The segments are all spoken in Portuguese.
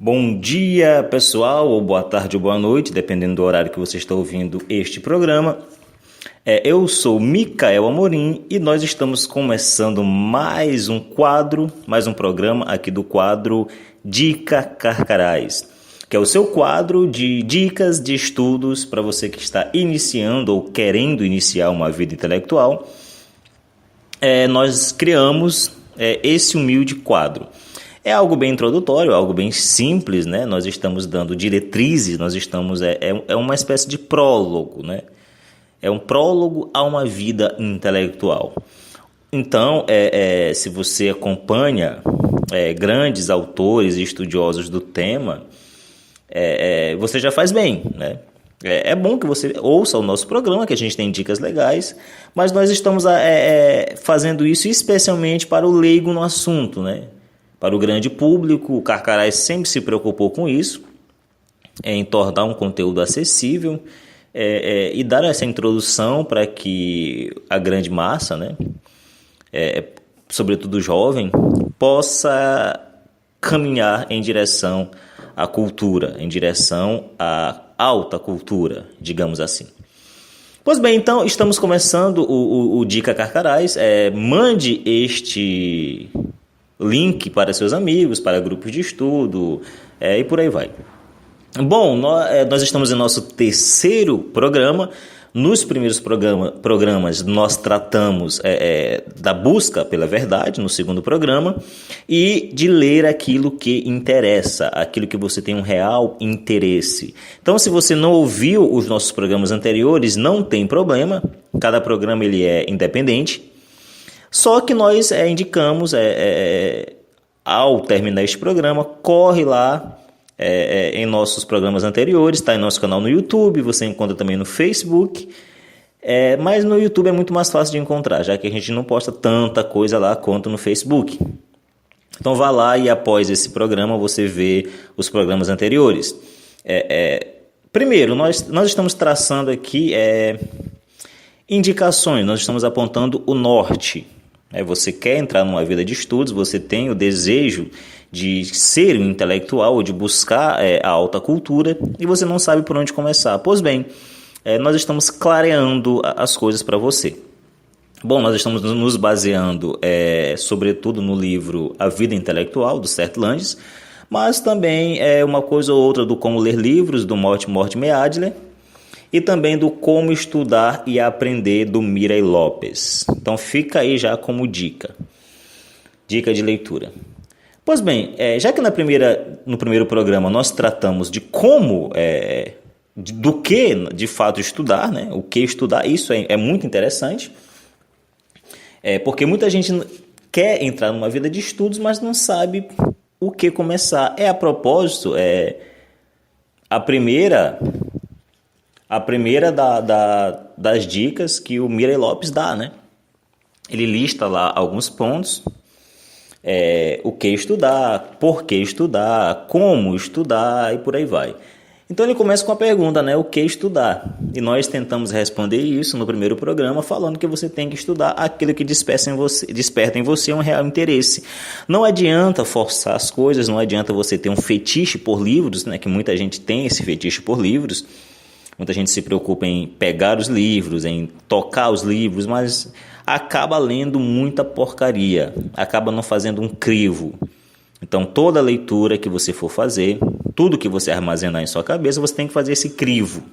Bom dia, pessoal, ou boa tarde ou boa noite, dependendo do horário que você está ouvindo este programa. Eu sou Micael Amorim e nós estamos começando mais um programa aqui do quadro Dica Carcarás, que é o seu quadro de dicas de estudos para você que está iniciando ou querendo iniciar uma vida intelectual. Nós criamos esse humilde quadro. É algo bem introdutório, algo bem simples, né? Nós estamos dando diretrizes, nós estamos... É uma espécie de prólogo, né? É um prólogo a uma vida intelectual. Então, se você acompanha grandes autores e estudiosos do tema, você já faz bem, né? É bom que você ouça o nosso programa, que a gente tem dicas legais, mas nós estamos fazendo isso especialmente para o leigo no assunto, né? Para o grande público, o Carcarás sempre se preocupou com isso, em tornar um conteúdo acessível e dar essa introdução para que a grande massa, né, sobretudo o jovem, possa caminhar em direção à cultura, em direção à alta cultura, digamos assim. Pois bem, então estamos começando o Dica Carcarás. Mande este link para seus amigos, para grupos de estudo e por aí vai. Bom, nós estamos em nosso terceiro programa. Nos primeiros programas nós tratamos da busca pela verdade, no segundo programa, e de ler aquilo que interessa, aquilo que você tem um real interesse. Então, se você não ouviu os nossos programas anteriores, não tem problema, cada programa ele é independente. Só que nós indicamos, ao terminar este programa, corre lá em nossos programas anteriores, está em nosso canal no YouTube, você encontra também no Facebook, mas no YouTube é muito mais fácil de encontrar, já que a gente não posta tanta coisa lá quanto no Facebook. Então vá lá e após esse programa você vê os programas anteriores. Primeiro, nós estamos traçando aqui indicações, nós estamos apontando o norte. Você quer entrar numa vida de estudos, você tem o desejo de ser um intelectual ou de buscar a alta cultura e você não sabe por onde começar. Pois bem, nós estamos clareando as coisas para você. Bom, nós estamos nos baseando sobretudo no livro A Vida Intelectual, do Sertlanges, mas também uma coisa ou outra do Como Ler Livros, do Mortimer Adler, e também do Como Estudar e Aprender, do Mirey Lopes. Então fica aí já como dica de leitura. Pois bem, já que no primeiro programa nós tratamos de como, do que de fato estudar, né? O que estudar, isso é muito interessante, porque muita gente quer entrar numa vida de estudos, mas não sabe o que começar. A propósito, a primeira das dicas que o Mirey Lopes dá, né? Ele lista lá alguns pontos, o que estudar, por que estudar, como estudar e por aí vai. Então ele começa com a pergunta, né? O que estudar? E nós tentamos responder isso no primeiro programa, falando que você tem que estudar aquilo que desperta em você um real interesse. Não adianta forçar as coisas, não adianta você ter um fetiche por livros, né? Que muita gente tem esse fetiche por livros. Muita gente se preocupa em pegar os livros, em tocar os livros, mas acaba lendo muita porcaria, acaba não fazendo um crivo. Então, toda leitura que você for fazer, tudo que você armazenar em sua cabeça, você tem que fazer esse crivo.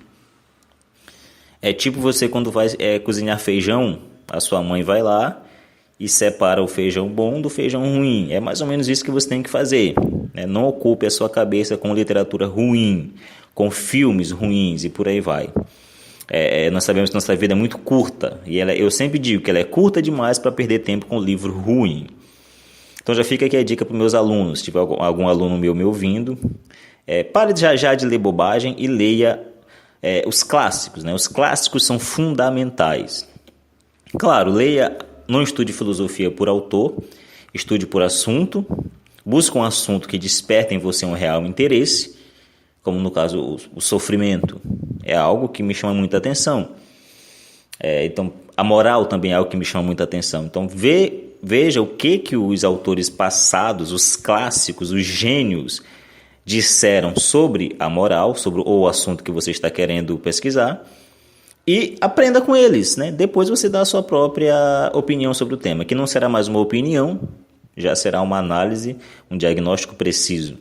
É tipo você quando vai cozinhar feijão, a sua mãe vai lá e separa o feijão bom do feijão ruim. É mais ou menos isso que você tem que fazer. Não ocupe a sua cabeça com literatura ruim, com filmes ruins e por aí vai. Nós sabemos que nossa vida é muito curta e eu sempre digo que ela é curta demais para perder tempo com livro ruim. Então já fica aqui a dica para os meus alunos, se tiver algum aluno meu me ouvindo, pare já de ler bobagem e leia os clássicos, né? Os clássicos são fundamentais. Claro, não estude filosofia por autor, estude por assunto, busque um assunto que desperte em você um real interesse, como no caso o sofrimento, é algo que me chama muita atenção. Então, a moral também é algo que me chama muita atenção. Então, veja o que os autores passados, os clássicos, os gênios disseram sobre a moral, sobre o assunto que você está querendo pesquisar, e aprenda com eles, né? Depois você dá a sua própria opinião sobre o tema, que não será mais uma opinião, já será uma análise, um diagnóstico preciso.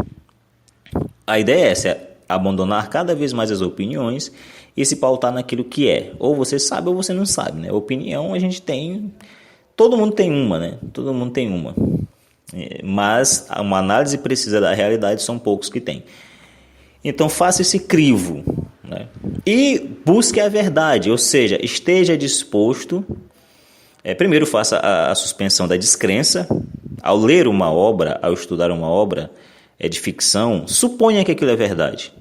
A ideia é essa, é abandonar cada vez mais as opiniões e se pautar naquilo que é. Ou você sabe ou você não sabe, né? Opinião a gente tem, todo mundo tem uma, né? Todo mundo tem uma. Mas uma análise precisa da realidade, são poucos que têm. Então faça esse crivo, né? E busque a verdade, ou seja, esteja disposto. Primeiro faça a suspensão da descrença. Ao ler uma obra, ao estudar uma obra de ficção, suponha que aquilo é verdade.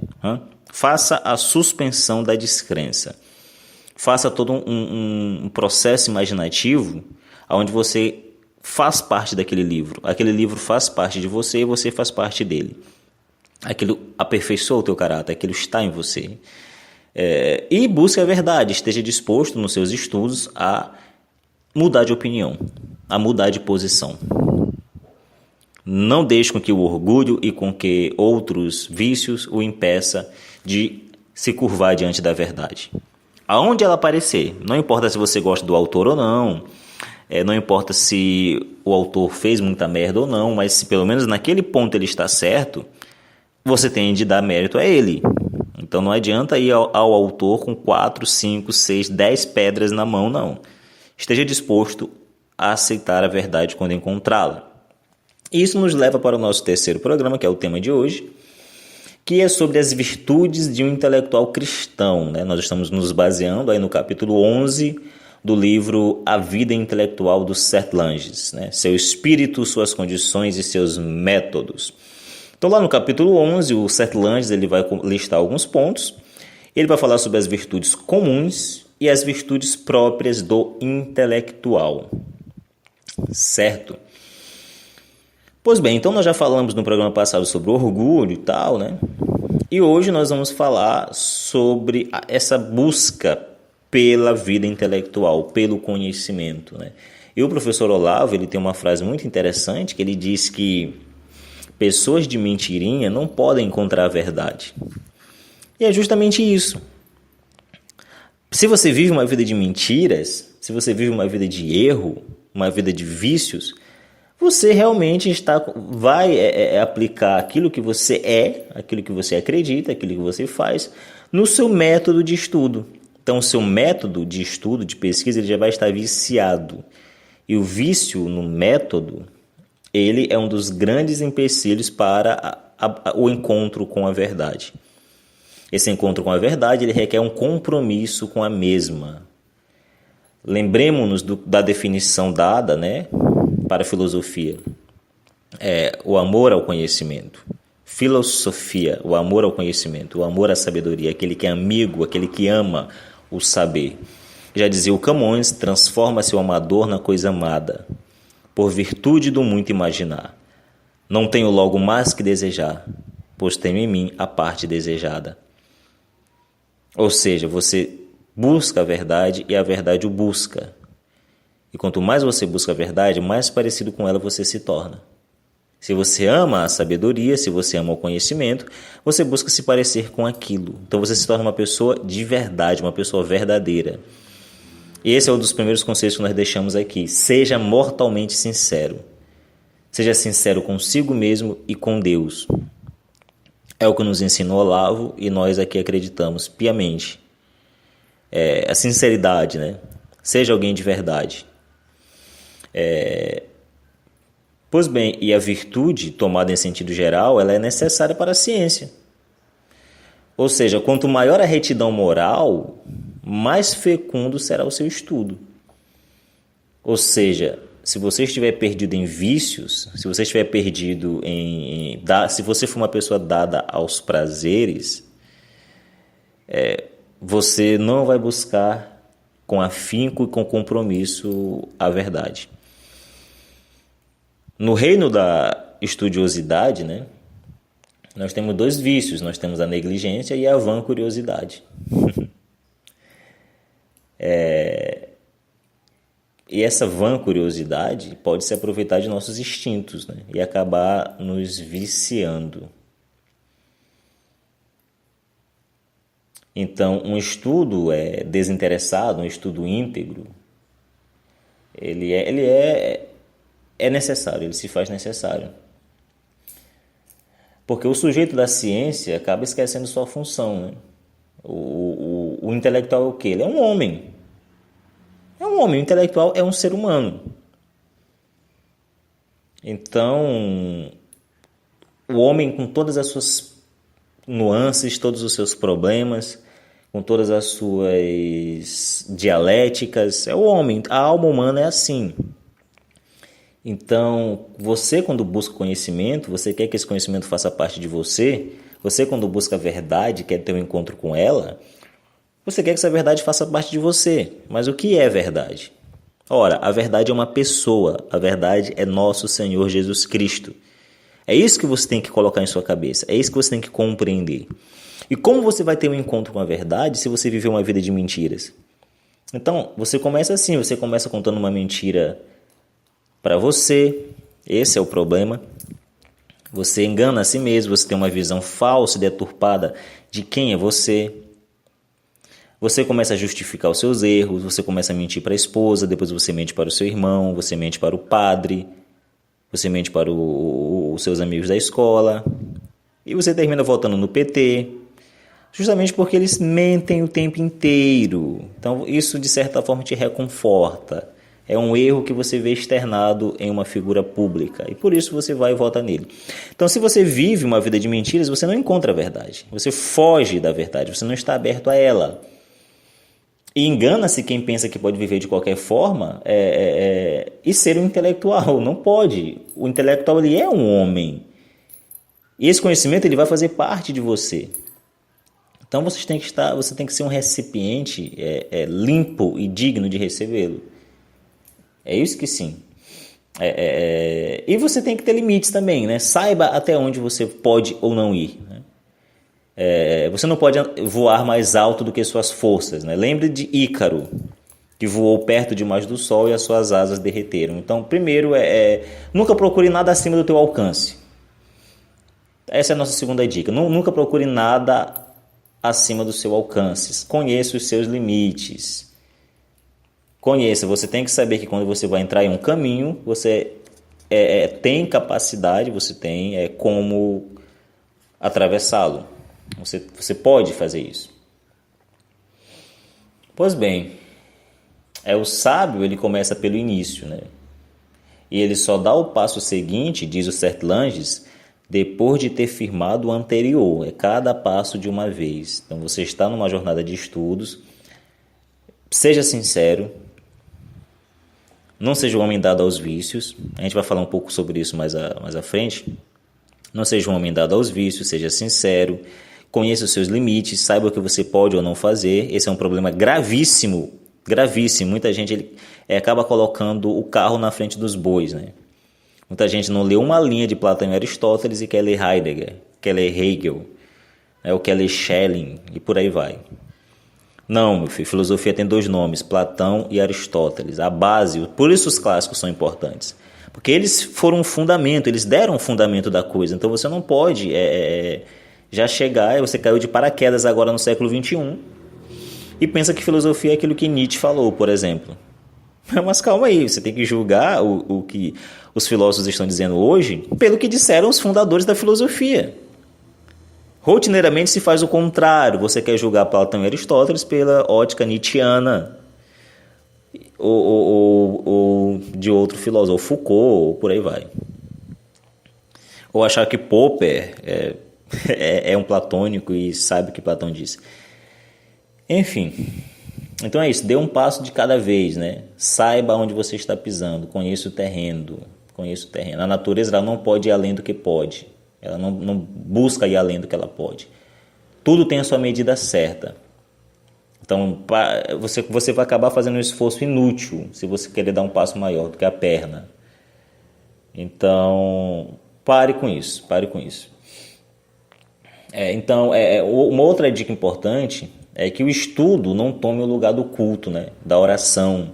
Faça a suspensão da descrença. Faça todo um processo imaginativo onde você faz parte daquele livro. Aquele livro faz parte de você e você faz parte dele. Aquilo aperfeiçoa o teu caráter, aquilo está em você. E busque a verdade, esteja disposto nos seus estudos a mudar de opinião, a mudar de posição. Não deixe com que o orgulho e com que outros vícios o impeça de se curvar diante da verdade. Aonde ela aparecer, não importa se você gosta do autor ou não, não importa se o autor fez muita merda ou não, mas se pelo menos naquele ponto ele está certo, você tem de dar mérito a ele. Então não adianta ir ao autor com 4, 5, 6, 10 pedras na mão, não. Esteja disposto a aceitar a verdade quando encontrá-la. Isso nos leva para o nosso terceiro programa, que é o tema de hoje, que é sobre as virtudes de um intelectual cristão, né? Nós estamos nos baseando aí no capítulo 11 do livro A Vida Intelectual do Sertlanges, né? Seu espírito, suas condições e seus métodos. Então lá no capítulo 11, o Sertlanges ele vai listar alguns pontos. Ele vai falar sobre as virtudes comuns e as virtudes próprias do intelectual. Certo? Pois bem, então nós já falamos no programa passado sobre orgulho e tal, né? E hoje nós vamos falar sobre essa busca pela vida intelectual, pelo conhecimento, né? E o professor Olavo, ele tem uma frase muito interessante, que ele diz que pessoas de mentirinha não podem encontrar a verdade. E é justamente isso. Se você vive uma vida de mentiras, se você vive uma vida de erro, uma vida de vícios, você realmente vai aplicar aquilo que você aquilo que você acredita, aquilo que você faz, no seu método de estudo. Então, o seu método de estudo, de pesquisa, ele já vai estar viciado. E o vício no método, ele é um dos grandes empecilhos para o encontro com a verdade. Esse encontro com a verdade, ele requer um compromisso com a mesma. Lembremos-nos da definição dada, né, para a filosofia. O amor ao conhecimento. Filosofia, o amor ao conhecimento, o amor à sabedoria, aquele que é amigo, aquele que ama o saber. Já dizia o Camões, transforma-se o amador na coisa amada, por virtude do muito imaginar. Não tenho logo mais que desejar, pois tenho em mim a parte desejada. Ou seja, você busca a verdade e a verdade o busca. E quanto mais você busca a verdade, mais parecido com ela você se torna. Se você ama a sabedoria, se você ama o conhecimento, você busca se parecer com aquilo. Então você se torna uma pessoa de verdade, uma pessoa verdadeira. E esse é um dos primeiros conselhos que nós deixamos aqui. Seja mortalmente sincero. Seja sincero consigo mesmo e com Deus. É o que nos ensinou Olavo e nós aqui acreditamos piamente. A sinceridade, né? Seja alguém de verdade. Pois bem, e a virtude, tomada em sentido geral, ela é necessária para a ciência. Ou seja, quanto maior a retidão moral, mais fecundo será o seu estudo. Ou seja, se você estiver perdido em vícios, se você estiver perdido se você for uma pessoa dada aos prazeres, você não vai buscar com afinco e com compromisso a verdade. No reino da estudiosidade, né, nós temos dois vícios, nós temos a negligência e a vã curiosidade. E essa vã curiosidade pode se aproveitar de nossos instintos, né, e acabar nos viciando. Então, um estudo desinteressado, um estudo íntegro, é necessário, ele se faz necessário. Porque o sujeito da ciência acaba esquecendo sua função, né? O intelectual é o quê? Ele é um homem. É um homem, o intelectual é um ser humano. Então, o homem com todas as suas nuances, todos os seus problemas, com todas as suas dialéticas, é o homem. A alma humana é assim. Então, você quando busca conhecimento, você quer que esse conhecimento faça parte de você, você quando busca a verdade, quer ter um encontro com ela, você quer que essa verdade faça parte de você. Mas o que é verdade? Ora, a verdade é uma pessoa, a verdade é nosso Senhor Jesus Cristo. É isso que você tem que colocar em sua cabeça, é isso que você tem que compreender. E como você vai ter um encontro com a verdade se você viver uma vida de mentiras? Então, você começa assim, você começa contando uma mentira para você, esse é o problema. Você engana a si mesmo, você tem uma visão falsa e deturpada de quem é você. Você começa a justificar os seus erros, você começa a mentir para a esposa, depois você mente para o seu irmão, você mente para o padre, você mente para os seus amigos da escola, e você termina votando no PT, justamente porque eles mentem o tempo inteiro. Então isso de certa forma te reconforta. É um erro que você vê externado em uma figura pública, e por isso você vai e vota nele. Então, se você vive uma vida de mentiras, você não encontra a verdade, você foge da verdade, você não está aberto a ela. E engana-se quem pensa que pode viver de qualquer forma e ser um intelectual. Não pode. O intelectual ele é um homem. E esse conhecimento ele vai fazer parte de você. Então você tem que ser um recipiente limpo e digno de recebê-lo. É isso que sim. E você tem que ter limites também, né? Saiba até onde você pode ou não ir, né? Você não pode voar mais alto do que suas forças, né? Lembre de Ícaro, que voou perto demais do sol e as suas asas derreteram. Então, primeiro, nunca procure nada acima do teu alcance. Essa é a nossa segunda dica. Nunca procure nada acima do seu alcance. Conheça os seus limites. Conheça, você tem que saber que quando você vai entrar em um caminho, você tem capacidade, você tem como atravessá-lo. Você pode fazer isso. Pois bem, o sábio ele começa pelo início, né? E ele só dá o passo seguinte, diz o Sertlanges, depois de ter firmado o anterior. É cada passo de uma vez. Então você está numa jornada de estudos, seja sincero, não seja um homem dado aos vícios. A gente vai falar um pouco sobre isso mais à frente. Não seja um homem dado aos vícios, seja sincero, conheça os seus limites, saiba o que você pode ou não fazer. Esse é um problema gravíssimo, gravíssimo. Muita gente acaba colocando o carro na frente dos bois, né? Muita gente não lê uma linha de Platão e Aristóteles e quer ler Heidegger, quer ler Hegel, ou quer ler Schelling e por aí vai. Não, meu filho, filosofia tem dois nomes, Platão e Aristóteles. A base, por isso os clássicos são importantes. Porque eles foram um fundamento, eles deram um fundamento da coisa. Então você não pode já chegar, você caiu de paraquedas agora no século XXI e pensa que filosofia é aquilo que Nietzsche falou, por exemplo. Mas calma aí, você tem que julgar o que os filósofos estão dizendo hoje pelo que disseram os fundadores da filosofia. Rotineiramente se faz o contrário, você quer julgar Platão e Aristóteles pela ótica nietzschiana ou de outro filósofo, ou Foucault, ou por aí vai. Ou achar que Popper é um platônico e sabe o que Platão disse. Enfim, então é isso, dê um passo de cada vez, né? Saiba onde você está pisando, conheça o terreno. A natureza ela não pode ir além do que pode. Ela não busca ir além do que ela pode. Tudo tem a sua medida certa. Então, você vai acabar fazendo um esforço inútil se você querer dar um passo maior do que a perna. Então, pare com isso. Então, uma outra dica importante é que o estudo não tome o lugar do culto, né? Da oração,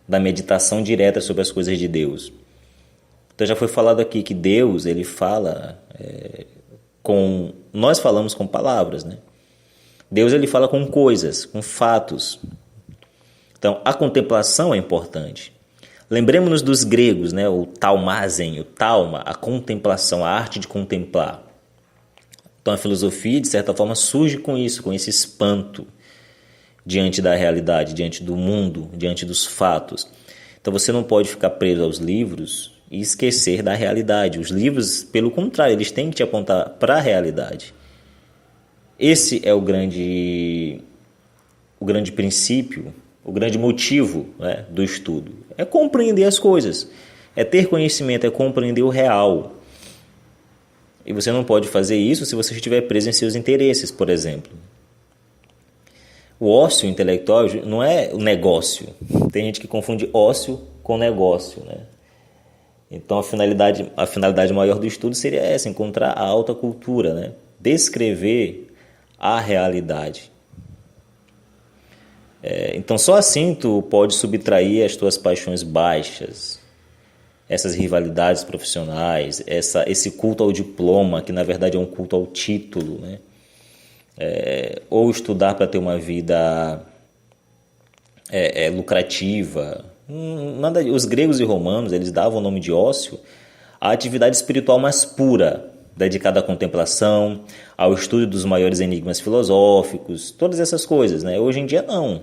da meditação direta sobre as coisas de Deus. Então já foi falado aqui que Deus, ele fala nós falamos com palavras, né? Deus ele fala com coisas, com fatos. Então, a contemplação é importante. Lembremos-nos dos gregos, né? O taumazen, o tauma, a contemplação, a arte de contemplar. Então, a filosofia, de certa forma, surge com isso, com esse espanto diante da realidade, diante do mundo, diante dos fatos. Então, você não pode ficar preso aos livros e esquecer da realidade. Os livros, pelo contrário, eles têm que te apontar para a realidade. Esse é o grande princípio, o grande motivo, né, do estudo. É compreender as coisas, é ter conhecimento, é compreender o real. E você não pode fazer isso se você estiver preso em seus interesses, por exemplo. O ócio intelectual não é o negócio. Tem gente que confunde ócio com negócio, né? Então a finalidade maior do estudo seria essa, encontrar a alta cultura, né? Descrever a realidade. Então só assim tu pode subtrair as tuas paixões baixas, essas rivalidades profissionais, esse culto ao diploma, que na verdade é um culto ao título, né? Ou estudar para ter uma vida lucrativa. Nada, os gregos e romanos eles davam o nome de ócio à atividade espiritual mais pura, dedicada à contemplação, ao estudo dos maiores enigmas filosóficos, todas essas coisas, né? Hoje em dia não.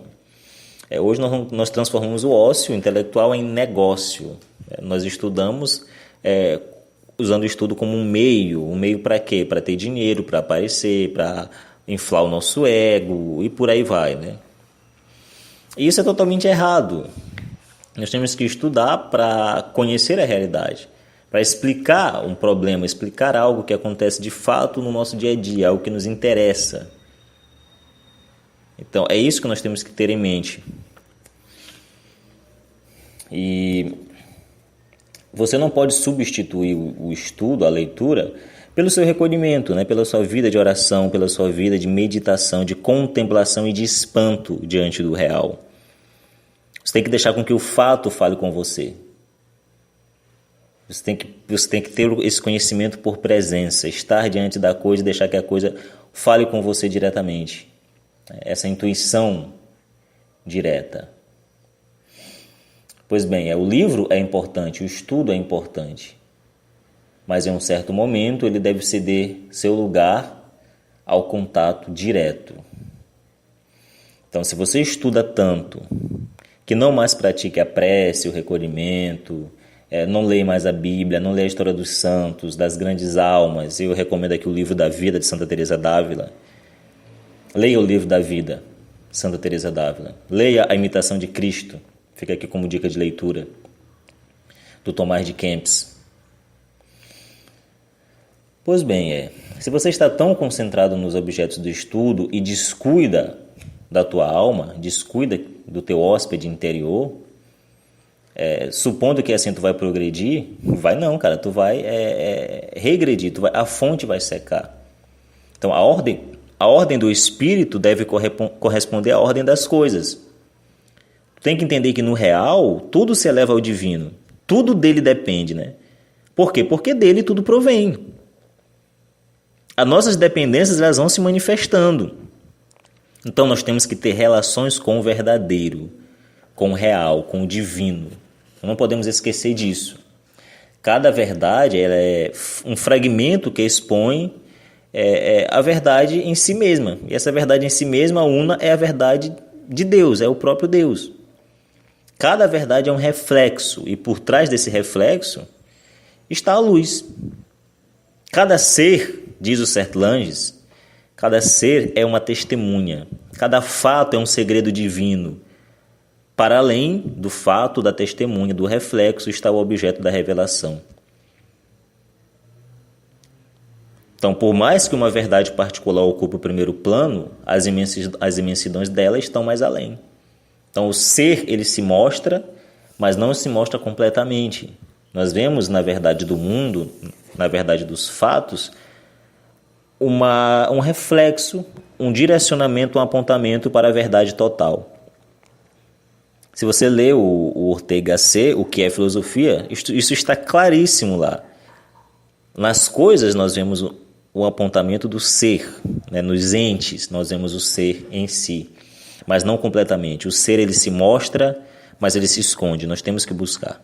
Hoje nós transformamos o ócio intelectual em negócio. Nós estudamos usando o estudo como um meio para quê? Para ter dinheiro, para aparecer, para inflar o nosso ego e por aí vai, né? E isso é totalmente errado. Nós temos que estudar para conhecer a realidade, para explicar um problema, explicar algo que acontece de fato no nosso dia a dia, algo que nos interessa. Então, é isso que nós temos que ter em mente. E você não pode substituir o estudo, a leitura, pelo seu recolhimento, né? Pela sua vida de oração, pela sua vida de meditação, de contemplação e de espanto diante do real. Você tem que deixar com que o fato fale com você. Você tem que ter esse conhecimento por presença, estar diante da coisa e deixar que a coisa fale com você diretamente. Essa intuição direta. Pois bem, o livro é importante, o estudo é importante, mas em um certo momento ele deve ceder seu lugar ao contato direto. Então, se você estuda tanto que não mais pratique a prece, o recolhimento, não lê mais a Bíblia, não lê a história dos santos, das grandes almas, eu recomendo aqui o livro da vida de Santa Teresa d'Ávila. Leia o livro da vida, Santa Teresa d'Ávila. Leia a Imitação de Cristo, fica aqui como dica de leitura, do Tomás de Kempis. Pois bem, se você está tão concentrado nos objetos do estudo e descuida da tua alma, descuida do teu hóspede interior, supondo que assim tu vai progredir, vai não, cara, tu vai regredir, a fonte vai secar. Então a ordem do espírito deve corresponder à ordem das coisas. Tem que entender que no real tudo se eleva ao divino, tudo dele depende, né? Por quê? Porque dele tudo provém. As nossas dependências elas vão se manifestando. Então nós temos que ter relações com o verdadeiro, com o real, com o divino. Não podemos esquecer disso. Cada verdade ela é um fragmento que expõe a verdade em si mesma. E essa verdade em si mesma, una, é a verdade de Deus, é o próprio Deus. Cada verdade é um reflexo, e por trás desse reflexo está a luz. Cada ser, diz o Sertlanges, cada ser é uma testemunha. Cada fato é um segredo divino. Para além do fato, da testemunha, do reflexo, está o objeto da revelação. Então, por mais que uma verdade particular ocupe o primeiro plano, as imensidões dela estão mais além. Então, o ser, ele se mostra, mas não se mostra completamente. Nós vemos, na verdade do mundo, na verdade dos fatos, um reflexo, um direcionamento, um apontamento para a verdade total. Se você lê o Ortega Gasset, o que é filosofia, isso está claríssimo lá. Nas coisas nós vemos o apontamento do ser, né? Nos entes nós vemos o ser em si, mas não completamente. O ser ele se mostra, mas ele se esconde, nós temos que buscar.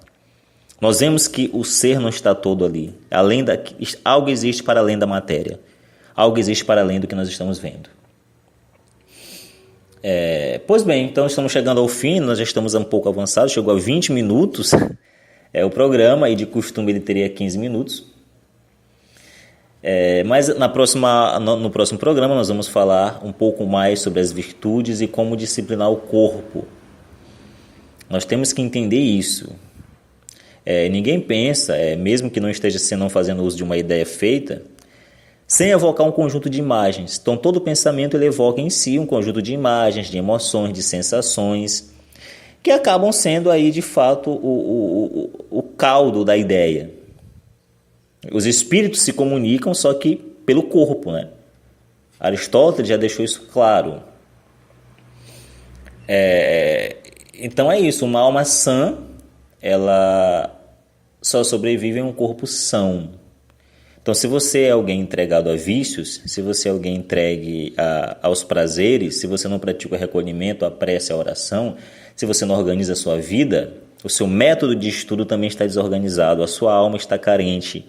Nós vemos que o ser não está todo ali, algo existe para além da matéria, algo existe para além do que nós estamos vendo. Pois bem, então estamos chegando ao fim, nós já estamos um pouco avançados, chegou a 20 minutos o programa, e de costume ele teria 15 minutos. Mas no próximo programa nós vamos falar um pouco mais sobre as virtudes e como disciplinar o corpo. Nós temos que entender isso. Ninguém pensa, mesmo que não esteja não fazendo uso de uma ideia feita, sem evocar um conjunto de imagens. Então todo pensamento ele evoca em si um conjunto de imagens, de emoções, de sensações, que acabam sendo aí de fato o caldo da ideia. Os espíritos se comunicam só que pelo corpo, né? Aristóteles já deixou isso claro. Então é isso, uma alma sã, ela só sobrevive em um corpo são. Então se você é alguém entregado a vícios, se você é alguém entregue aos prazeres, se você não pratica o recolhimento, a prece, a oração, se você não organiza a sua vida, o seu método de estudo também está desorganizado, a sua alma está carente.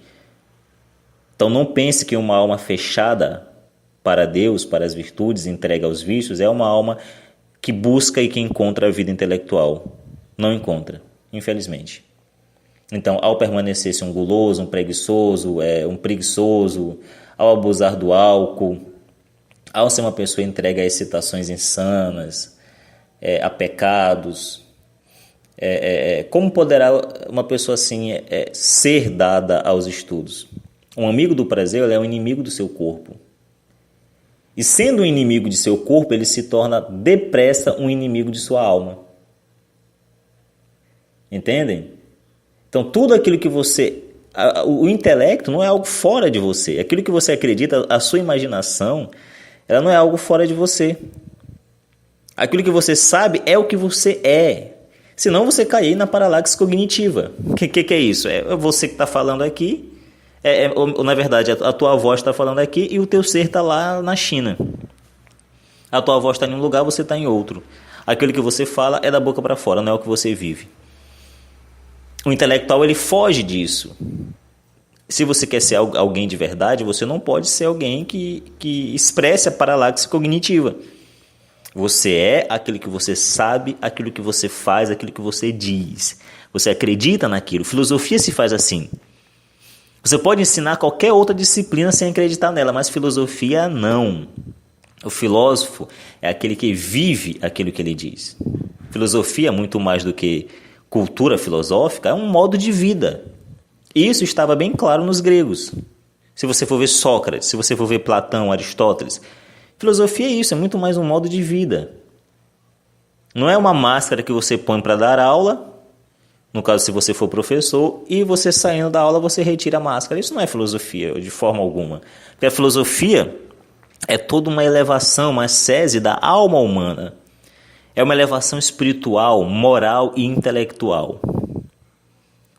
Então não pense que uma alma fechada para Deus, para as virtudes, entregue aos vícios, é uma alma que busca e que encontra a vida intelectual. Não encontra, infelizmente. Então, ao permanecer-se um guloso, um preguiçoso, ao abusar do álcool, ao ser uma pessoa entregue a excitações insanas, a pecados, como poderá uma pessoa assim ser dada aos estudos? Um amigo do prazer ele é um inimigo do seu corpo. E sendo um inimigo de seu corpo, ele se torna depressa um inimigo de sua alma. Entendem? Então, tudo aquilo que o intelecto não é algo fora de você. Aquilo que você acredita, a sua imaginação, ela não é algo fora de você. Aquilo que você sabe é o que você é. Senão você cair na paralaxe cognitiva. O que é isso? É você que está falando aqui, na verdade, a tua voz está falando aqui e o teu ser está lá na China. A tua voz está em um lugar, você está em outro. Aquilo que você fala é da boca para fora, não é o que você vive. O intelectual ele foge disso. Se você quer ser alguém de verdade, você não pode ser alguém que expresse a paralaxe cognitiva. Você é aquilo que você sabe, aquilo que você faz, aquilo que você diz. Você acredita naquilo. Filosofia se faz assim. Você pode ensinar qualquer outra disciplina sem acreditar nela, mas filosofia não. O filósofo é aquele que vive aquilo que ele diz. Filosofia, muito mais do que cultura filosófica, é um modo de vida. Isso estava bem claro nos gregos. Se você for ver Sócrates, se você for ver Platão, Aristóteles, filosofia é isso, é muito mais um modo de vida. Não é uma máscara que você põe para dar aula, no caso se você for professor, e você saindo da aula você retira a máscara. Isso não é filosofia, de forma alguma. Porque a filosofia é toda uma elevação, uma ascese da alma humana. É uma elevação espiritual, moral e intelectual.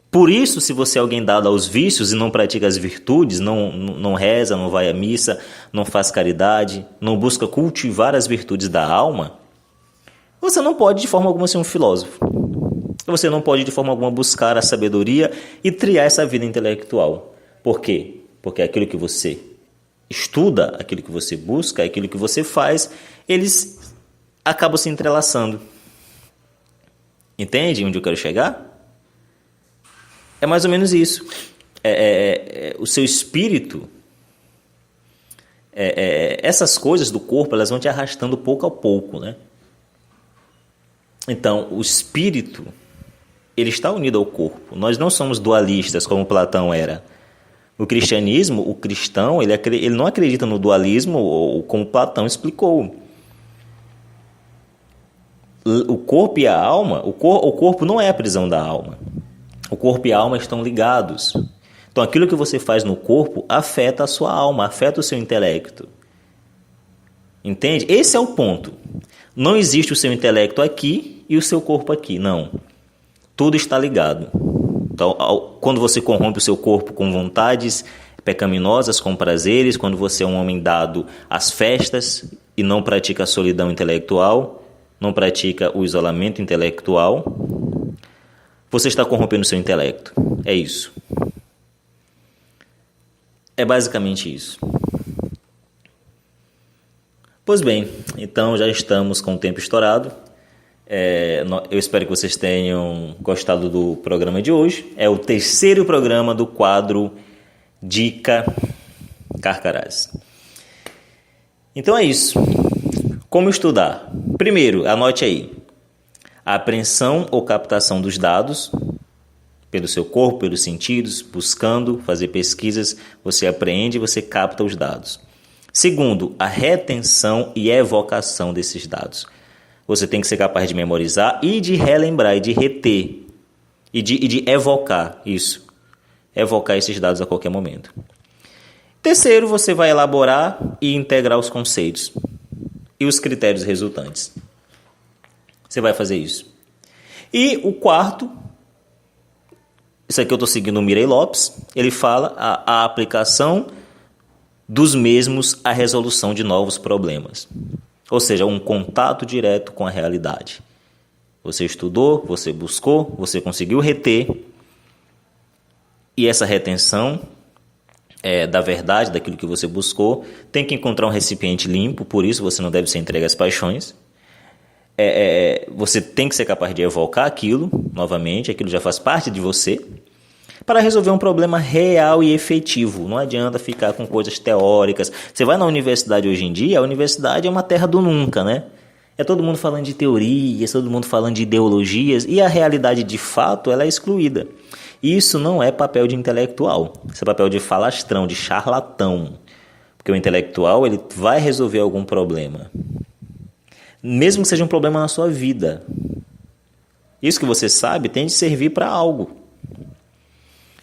Por isso, se você é alguém dado aos vícios e não pratica as virtudes, não reza, não vai à missa, não faz caridade, não busca cultivar as virtudes da alma, você não pode de forma alguma ser um filósofo. Você não pode de forma alguma buscar a sabedoria e triar essa vida intelectual. Por quê? Porque aquilo que você estuda, aquilo que você busca, aquilo que você faz, eles acabam se entrelaçando. Entende onde eu quero chegar? É mais ou menos isso. O seu espírito, essas coisas do corpo, elas vão te arrastando pouco a pouco, né? Então, o espírito, ele está unido ao corpo. Nós não somos dualistas, como Platão era. O cristianismo, o cristão, ele não acredita no dualismo, ou como Platão explicou. O corpo e a alma, o corpo não é a prisão da alma. O corpo e a alma estão ligados. Então, aquilo que você faz no corpo afeta a sua alma, afeta o seu intelecto. Entende? Esse é o ponto. Não existe o seu intelecto aqui e o seu corpo aqui. Não. Tudo está ligado. Então, quando você corrompe o seu corpo com vontades pecaminosas com prazeres, quando você é um homem dado às festas e não pratica a solidão intelectual, não pratica o isolamento intelectual, você está corrompendo seu intelecto. É isso. É basicamente isso. Pois bem, então já estamos com o tempo estourado. Eu espero que vocês tenham gostado do programa de hoje. É o terceiro programa do quadro Dica Carcarás. Então é isso. Como estudar? Primeiro, anote aí. A apreensão ou captação dos dados pelo seu corpo, pelos sentidos, buscando fazer pesquisas, você apreende e você capta os dados. Segundo, a retenção e evocação desses dados. Você tem que ser capaz de memorizar e de relembrar, e de reter, e de evocar isso. Evocar esses dados a qualquer momento. Terceiro, você vai elaborar e integrar os conceitos e os critérios resultantes. Você vai fazer isso. E o quarto, isso aqui eu estou seguindo o Mirei Lopes, ele fala a aplicação dos mesmos à resolução de novos problemas. Ou seja, um contato direto com a realidade. Você estudou, você buscou, você conseguiu reter, e essa retenção da verdade, daquilo que você buscou, tem que encontrar um recipiente limpo, por isso você não deve ser entregue às paixões. Você tem que ser capaz de evocar aquilo, novamente, aquilo já faz parte de você, para resolver um problema real e efetivo. Não adianta ficar com coisas teóricas. Você vai na universidade hoje em dia, a universidade é uma terra do nunca, né? É todo mundo falando de teorias, todo mundo falando de ideologias, e a realidade de fato ela é excluída. Isso não é papel de intelectual, isso é papel de falastrão, de charlatão. Porque o intelectual ele vai resolver algum problema, mesmo que seja um problema na sua vida. Isso que você sabe tem de servir para algo.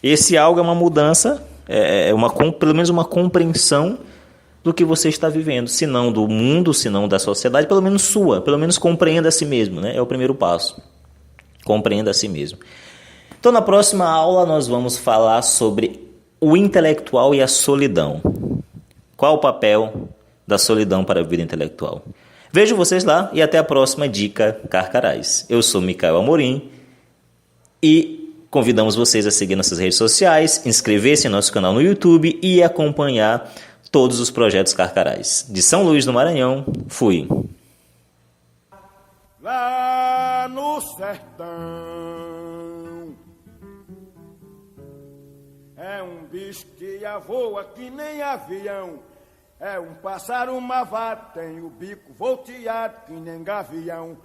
Esse algo é uma mudança, pelo menos uma compreensão do que você está vivendo, se não do mundo, se não da sociedade, pelo menos sua, pelo menos compreenda a si mesmo, né? É o primeiro passo, compreenda a si mesmo. Então, na próxima aula, nós vamos falar sobre o intelectual e a solidão. Qual o papel da solidão para a vida intelectual? Vejo vocês lá e até a próxima Dica Carcarás. Eu sou Micael Amorim e convidamos vocês a seguir nossas redes sociais, inscrever-se em nosso canal no YouTube e acompanhar todos os projetos Carcarás. De São Luís do Maranhão, fui. Lá no sertão é um bicho que voa que nem avião. É um pássaro mavado, tem o bico volteado que nem gavião.